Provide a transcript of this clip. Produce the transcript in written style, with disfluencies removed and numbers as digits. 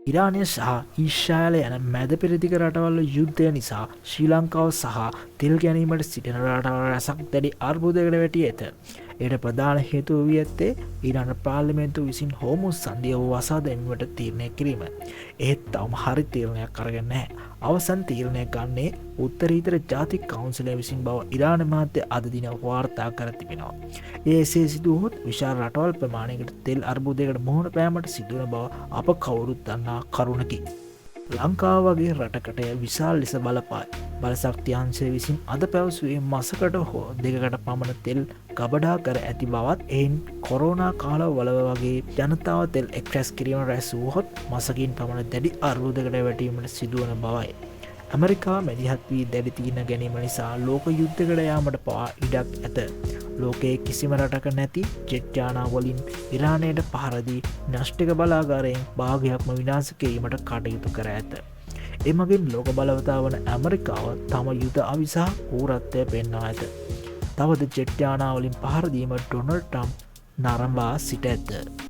ඉරානය සහ ඊශ්‍රායල යන මැද පෙරදිග රටවල්ල යුද්ධය නිසා ශ්‍රී ලංකාව සහ තෙල් ගැනීමට සිටින රටවල් රැසක් දැඩි අර්බුදකට වැටිය ඇත. එයට ප්‍රධාන හේතුව වී ඇත්තේ ඊරාන පාර්ලිමේන්තු විසින් හෝමුස් සන්දිය වසා දැන්වට තීරණය කිරීම. ඒත් තවම හරි තීරණයක් කරගන්න නැහැ. අවසන් තීරණය ගන්නේ උත්තරීතර ජාතික කවුන්සිලය විසින් බව ඉරාන මාධ්‍ය අද දින වාර්තා කර තිබෙනවා. එසේ සිදුවහොත් විශාල රටවල් ප්‍රමාණයකට තෙල් අර්බුදයකට මුහුණ පෑමට සිදුවන බව අප කවුරුත් දන්නා කරුණකි. ලංකාව වගේ රටකට විශාල් ලෙස බලපායි. බලශක්තියන්සේ විසින් අද පැවසුවේ මසකට හෝ දෙකට පමණ තෙල් ගබඩා කර ඇති බවත් එයින් කොරෝනා කාල වලව වගේ ජනතාව තෙල් එක්රැස් කිරීම රැස් වූහොත් මසකින් පමණ දැඩි අර්බුදකට වැටීමට සිදුවන බවයි. ඇමරිකා මැදිහත් වී දැඩි තීරණ ගැනීම නිසා ලෝක යුද්ධකට යාමට පවා ඉඩක් ඇත. ලෝකයේ කිසිම රටක නැති ජෙට් යානාවලින් ඉරානයට පහරදී න්‍යෂ්ටික බලාගාරයෙන් භාගයක්ම විනාශ කිරීමට කටයුතු කර ඇත. එමගින් ලෝක බලවතා වන ඇමරිකාව තම යුද අවිසා කූරත්වය පෙන්වා ඇත. තවද ජෙට් යානාවලින් පහරදීම ඩොනල්ඩ් ට්‍රම්ප් නරඹා සිට ඇත.